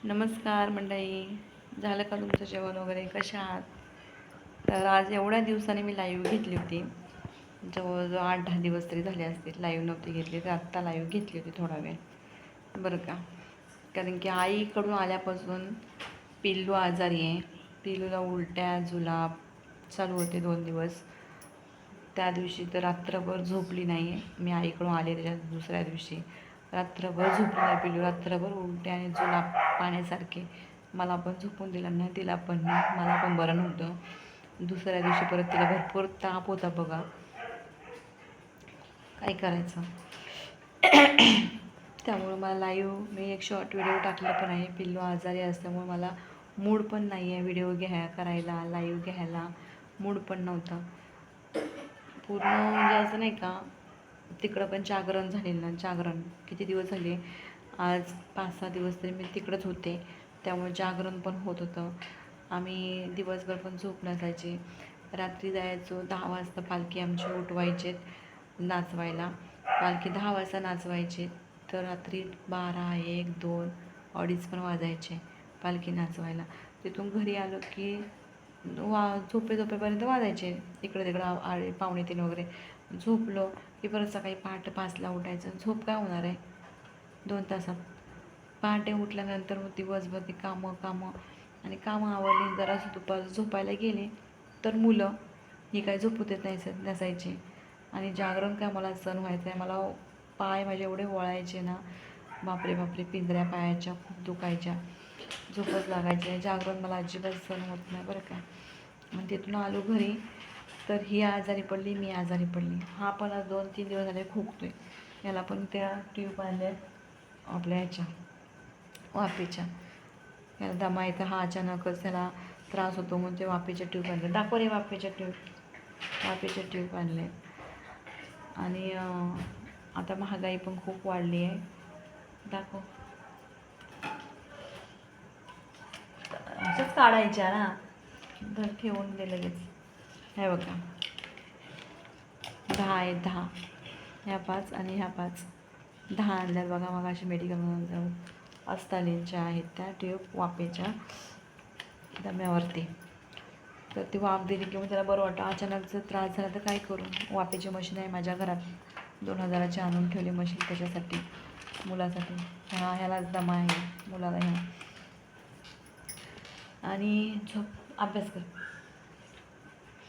नमस्कार मंडळी, झालं का तुमचं जेवण वगैरे? कशा आहात? तर आज एवढ्या दिवसांनी मी लाईव्ह घेतली होती. जवळजवळ 8-10 दिवस तरी झाले असतील लाईव्ह नव्हती घेतली, तर आत्ता लाईव्ह घेतली होती थोडा वेळ, बरं का. कारण की आईकडून आल्यापासून पिल्लू आजारी आहे. पिल्लूला उलट्या जुलाब चालू होते 2 दिवस. त्या दिवशी तर रात्रभर झोपली नाही. मी आईकडून आले त्याच्या दुसऱ्या दिवशी रात्रभर झोपली नाही पिल्लू. रात्रभर उलटे आणि जुलाब पाण्यासारखे. मला पण झोपून दिलं नाही, तिला पण नाही, मला पण बरं नव्हतं. दुसऱ्या दिवशी परत तिला भरपूर ताप होता बघा. काय करायचं. त्यामुळं मला लाईव्ह मी एक शॉर्ट व्हिडिओ टाकला पण आहे. पिल्लू आजारी असल्यामुळे मला मूड पण नाही आहे व्हिडिओ करायला, लाईव्ह घ्यायला मूड पण नव्हता. पूर्ण म्हणजे असं नाही का, तिकडं पण जागरण झालेलं ना. जागरण किती दिवस झाले, आज 5-6 दिवस तरी मी तिकडंच होते. त्यामुळे जागरण पण होत होतं. आम्ही दिवसभर पण झोप नसायची. रात्री जायचो 10 वाजता पालखी आमची उठवायचे नाचवायला. पालखी 10 वाजता नाचवायची, तर रात्री 12, 1, 2, अडीच पण वाजायचे पालखी नाचवायला. तिथून घरी आलो की झोपेपर्यंत वाजायचे. इकडं तिकडं 2:45 वगैरे. झोपलो की परत सकाळी पहाटे 5ला उठायचं. झोप काय होणार आहे 2 तासात. पहाटे उठल्यानंतर मग दिवसभर ती कामं आणि कामं आवरली. जरासं दुपारचं झोपायला गेले तर मुलं ही काय झोपू देत नसायची. आणि जागरण काय मला सण व्हायचं आहे. मला पाय माझे एवढे वळायचे ना, बापरे बापरे, पिंजऱ्या पायाच्या खूप दुखायच्या, झोपच लागायची नाही. जागरण मला अजिबात सण होत नाही बरं का. आणि तिथून आलो घरी तर ही आजारी पडली, मी आजारी पडली. हा पण आज 2-3 दिवस झाले खोकतोय. याला पण त्या ट्यूब आणल्या आपल्या ह्याच्या वाफेच्या. याला दमा येतं. हा अचानकच त्याला त्रास होतो म्हणून ते वाफेच्या ट्यूब आणले. दाखव रे वाफेच्या ट्यूब आणले. आणि आता महागाई पण खूप वाढली आहे. दाखव. असंच काढायच्या ना, तर ठेवून दे लगेच. हे बघा 10 आहेत, 10. ह्या 5 आणि ह्या 5, 10 आणल्यात बघा. मग अशी मेडिकलमधून जाऊन अस्तालींच्या आहेत त्या ट्यूब वाफेच्या दम्यावरती. तर ती वाफ दिली की मग त्याला बरं वाटतं. अचानक जर त्रास झाला तर काय करू. वाफेची मशीन आहे माझ्या घरात, 2000ची आणून ठेवली मशीन त्याच्यासाठी, मुलासाठी. ह्यालाच दमा आहे मुलाला ह्या. आणि झोप, अभ्यास कर.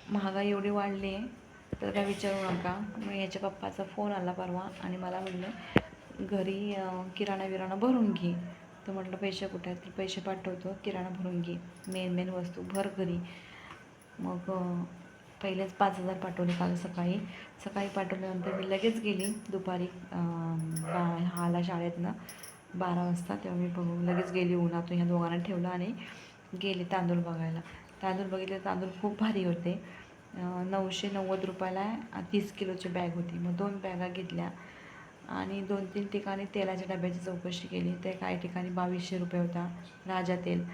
महागाई एवढी वाढली आहे तर काय विचारू नका. मग याच्या पप्पाचा फोन आला परवा आणि मला म्हणलं घरी किराणा भरून घे. तर म्हटलं पैसे कुठे आहेत, तर पैसे पाठवतो, किराणा भरून घे, मेन वस्तू भर घरी. मग पहिलेच 5000 पाठवले काल सकाळी पाठवल्यानंतर मी लगेच गेली दुपारी. आला शाळेतनं 12 वाजता, तेव्हा मी लगेच गेली उन्हातून. ह्या दोघांना ठेवलं आणि गेले तांदूळ बघायला. तांदूळ बघितले, तांदूळ खूप भारी होते. 990 रुपयाला 30 किलोची बॅग होती. मग 2 बॅगा घेतल्या आणि 2-3 ठिकाणी तेलाच्या डब्याची चौकशी केली. ते काही ठिकाणी 2200 रुपये होता राजा तेल,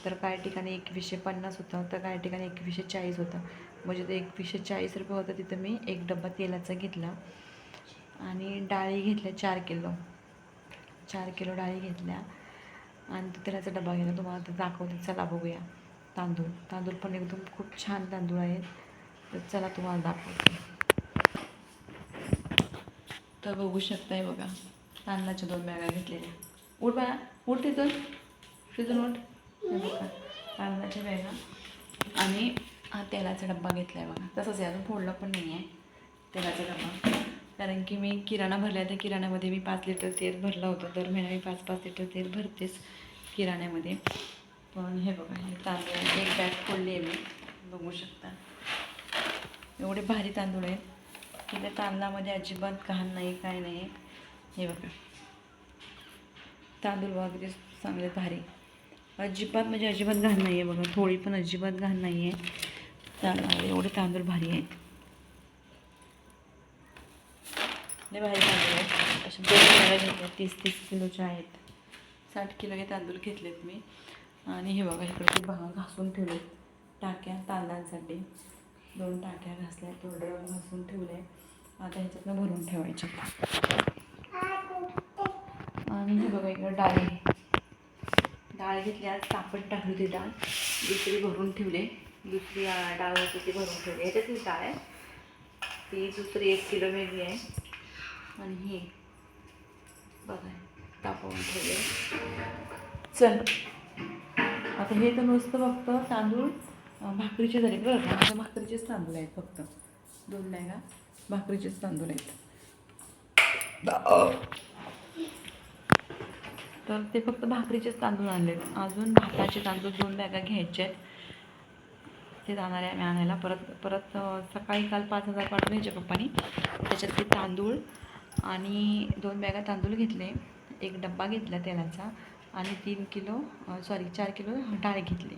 तर काही ठिकाणी 2150 होतं, तर काही ठिकाणी 2140 होतं. म्हणजे ते 2140 रुपये होतं. तिथं मी एक डब्बा तेलाचा घेतला आणि डाळी घेतल्या 4 किलो डाळी घेतल्या आणि तेलाचा डबा घेतला. तुम्हाला तर दाखवते, चला बघूया. तांदूळ पण एकदम खूप छान तांदूळ आहेत. तर चला तुम्हाला दाखवते. तर बघू शकताय बघा, तांदळाच्या 2 बॅगा घेतलेल्या. उठ बघा, उठ तिथून उठ. हे बघा तांदळाच्या बॅगा आणि हा तेलाचा डब्बा घेतला आहे बघा. तसंच आहे, अजून फोडलं पण नाही आहे तेलाचा डब्बा. कारण की मी किराणा भरला आहे, तर किराण्यामध्ये मी 5 लिटर तेल भरलं होतं. दर महिना मी 5-5 लिटर तेल भरतेच किराण्यामध्ये. पण हे बघा, हे तांदूळ एक बॅग फोडली आहे मी, बघू शकता. एवढे भारी तांदूळ आहेत की त्या तांदळामध्ये अजिबात घाण नाही, काय नाही. हे बघा तांदूळ वगैरे चांगले भारी, अजिबात म्हणजे अजिबात घाण नाही आहे बघा. थोडी पण अजिबात घाण नाही आहे तांदूळ. एवढे तांदूळ भारी आहेत, लय भारी तांदूळ आहेत. असे 2 बॅगा घेतल्या, 30-30 किलोच्या आहेत. 60 किलो हे तांदूळ घेतलेत मी. आणि हे बघा इकडे ते घासून ठेवले टाक्या तांदळांसाठी. 2 टाक्या घासल्या, थोडं घासून ठेवले. आता ह्याच्यातनं भरून ठेवायचे. आणि हे बघा इकडे डाळी डाळ घेतली, आज तापट टाकली होती डाळ, दुसरी भरून ठेवले, दुसरी डाळ होती ती भरून ठेवली. याच्यातली डाळ आहे ती, दुसरी 1 किलो वेगळी आहे. आणि ही बघा तापवून ठेवले. चल आता हे तर नुसतं फक्त तांदूळ भाकरीचे झाले बरं का. आता भाकरीचेच तांदूळ आहेत फक्त, 2 नाही का, भाकरीचेच तांदूळ आहेत. तर ते फक्त भाकरीचेच तांदूळ आणलेत. अजून भाताचे तांदूळ 2 बॅगा घ्यायचे आहेत, ते जाणार आहे आम्ही आणायला. परत सकाळी काल 5,000 पाठवले ह्याच्या पप्पानी, त्याच्यात ते तांदूळ आणि 2 बॅगा तांदूळ घेतले, 1 डब्बा घेतला तेलाचा आणि 4 किलो डाळ घेतली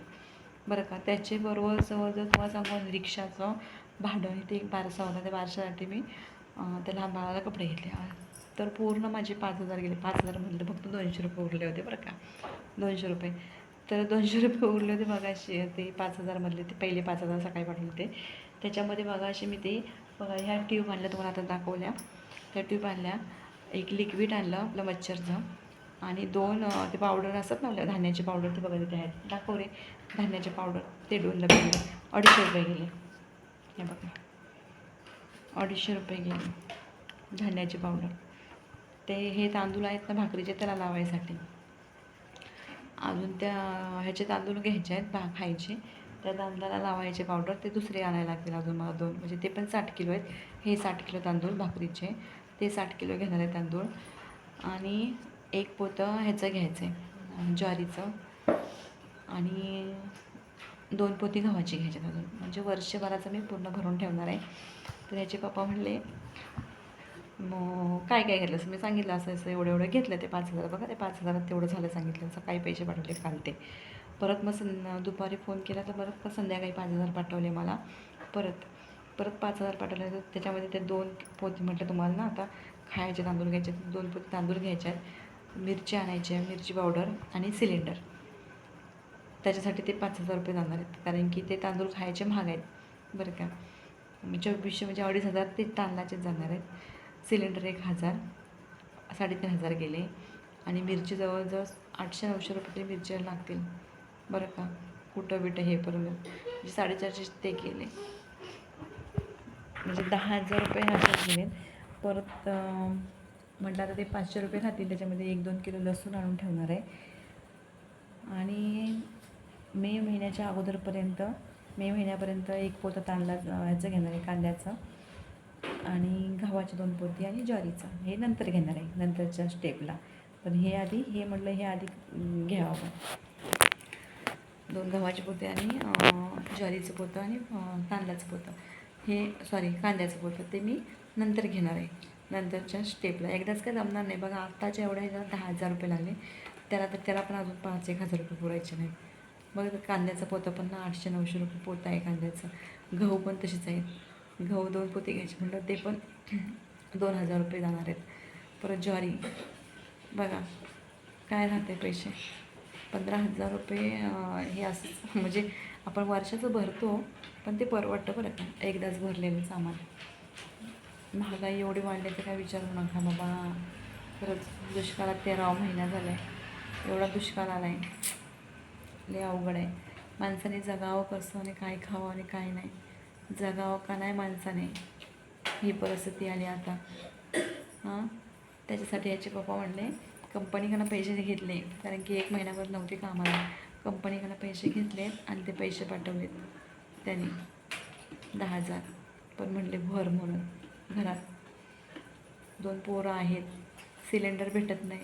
बरं का. त्याचे बरोबर जवळजवळ तुम्हाला सांगून रिक्षाचं भाडं ते 1200 होता. त्या 1200साठी मी त्या लहान बाळाला कपडे घेतले. तर पूर्ण माझे 5,000 गेले. 5,000 मधले फक्त 200 रुपये उरले होते बरं का, 200 रुपये. तर 200 रुपये उरले होते मगाशी. ते 5,000 मधले ते पहिले 5,000 सकाळी पाठवले होते. त्याच्यामध्ये मगाशी मी ते बघा ह्या ट्यूब आणल्या, तुम्हाला आता दाखवल्या त्या ट्यूब आणल्या, 1 लिक्विड आणलं आपलं मच्छरचं, आणि 2 ते पावडर असतात ना आपल्या धान्याची पावडर, ते बघा तिथे आहेत, दाखव रे धान्याचे पावडर, ते 2 डबे गेले, 250 रुपये गेले. हे बघा 250 रुपये गेले धान्याची पावडर. ते हे तांदूळ आहेत ना भाकरीचे, त्याला लावायसाठी. अजून त्या ह्याचे तांदूळ घ्यायचे आहेत खायचे, त्या तांदळाला लावायचे पावडर, ते दुसरे आणायला लागतील अजून मला 2, म्हणजे ते पण 60 किलो आहेत. हे 60 किलो तांदूळ भाकरीचे, ते 60 किलो घेणार आहे तांदूळ. आणि 1 पोतं ह्याचं घ्यायचं आहे ज्वारीचं, आणि 2 पोती गव्हाची घ्यायची अजून, म्हणजे वर्षभराचं मी पूर्ण भरून ठेवणार आहे. तर ह्याचे पप्पा म्हणले मग काय काय घेतलं असं, मी सांगितलं असं एवढं घेतलं. ते 5,000 बघा, ते 5,000 तेवढं झालं सांगितलं. सकाळी पैसे पाठवले काल ते. परत मग दुपारी फोन केला तर परत संध्याकाळी 5,000 पाठवले मला. परत 5,000 पाठवले. तर त्याच्यामध्ये ते 2 पोती म्हटलं तुम्हाला ना, आता खायचे तांदूळ घ्यायचे, 2 पोती तांदूळ घ्यायचे आहेत, मिरची आणायची आहे, मिरची पावडर आणि सिलेंडर. त्याच्यासाठी ते 5,000 रुपये जाणार आहेत, कारण की ते तांदूळ खायचे महाग आहेत बरं का. 2400 म्हणजे 2,500 ते तांदळाचेच जाणार आहेत. सिलेंडर 1,000, 3,500 गेले. आणि मिरची जवळजवळ 800-900 रुपये तरी मिरची लागतील बरं का, कुठं बिटं हे पर्यंत, म्हणजे 450 ते गेले, म्हणजे 10,000 रुपये ह्याच्यात गेले. परत म्हटलं आता ते 500 रुपये खातील, त्याच्यामध्ये 1-2 किलो लसूण आणून ठेवणार आहे. आणि मे महिन्यापर्यंत 1 पोतं ह्याचं घेणार आहे कांद्याचं, आणि गव्हाचे 2 पोती आणि ज्वारीचं, हे नंतर घेणार आहे नंतरच्या स्टेपला. पण हे आधी हे आधी घ्यावं. 2 गव्हाचे पोते आणि ज्वारीचं पोतं आणि तांदळाचं पोतं, कांद्याचं पोतं, ते मी नंतर घेणार आहे नंतरच्या स्टेपला. एकदाच काय जमणार नाही बघा. आत्ताच्या एवढ्या ह्याला 10,000 रुपये लागले, त्याला पण अजून 5,000-1,000 रुपये पुरायचे नाही. मग कांद्याचं पोतं पण 800-900 रुपये पोतं आहे कांद्याचं. गहू पण तसेच आहेत, गहू 2 पोते घ्यायचे म्हटलं, ते पण 2,000 रुपये जाणार आहेत. परत ज्वारी बघा काय राहते पैसे, 15,000 रुपये. हे असं म्हणजे आपण वर्षाचं भरतो, पण ते परवडतं बरं का, एकदाच भरलेलं सामान. महागाई एवढी वाढली तर काय विचारू नका बाबा. खरंच दुष्काळात 13वा महिना झाला आहे, एवढा दुष्काळ आला आहे, लय अवघड आहे. माणसाने जगावं कसं आणि काय खावं आणि काय नाही, जगावं का नाही माणसाने, ही परिस्थिती आली आता. त्याच्यासाठी याचे पप्पा म्हणले कंपनीकडनं पैसे घेतले, कारण की 1 महिन्याभर नव्हते कामाला, कंपनीकडनं पैसे घेतले आणि ते पैसे पाठवलेत त्यांनी 10,000. पण म्हणले भर म्हणून, घरात 2 पोरं आहेत, सिलेंडर भेटत नाही.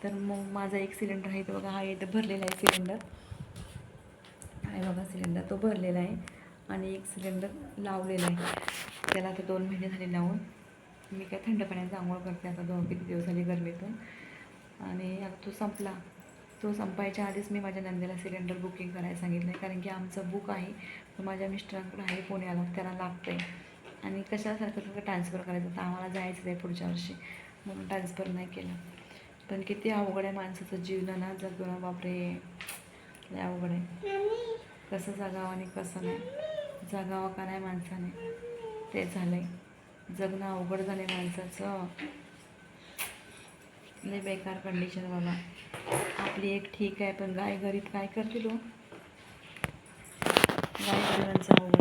तर मग माझा 1 सिलेंडर आहे, तो बघा हा इथं भरलेला आहे सिलेंडर, आहे बघा सिलेंडर, तो भरलेला आहे. आणि 1 सिलेंडर लावलेला आहे, त्याला आता 2 महिने झाले लावून. मी काय थंड पाण्याचा आंघोळ करते आता, किती दिवस झाले गरमीतून. आणि आता तो संपायच्या आधीच मी माझ्या नंदेला सिलेंडर बुकिंग करायला सांगितलं आहे, कारण की आमचं बुक आहे, तो माझ्या मिस्टरांकडे आहे पुण्याला, त्याला लागतं आहे. आणि कशासारखं ट्रान्सफर करायचं, तर आम्हाला जायचं आहे पुढच्या वर्षी, म्हणून ट्रान्सफर नाही केलं. पण किती अवघड आहे माणसाचं जीवन ना, जगणं बापरे, लय अवघड आहे. कसं जगावं आणि कसं नाही, जगावं का नाही माणसाने, ते झालं आहे. जगणं अवघड झालं आहे माणसाचं, लय बेकार कंडिशन बाबा. आपली एक ठीक आहे, पण गाय घरीत काय करतील हो? गाय गरिबांचं अवघड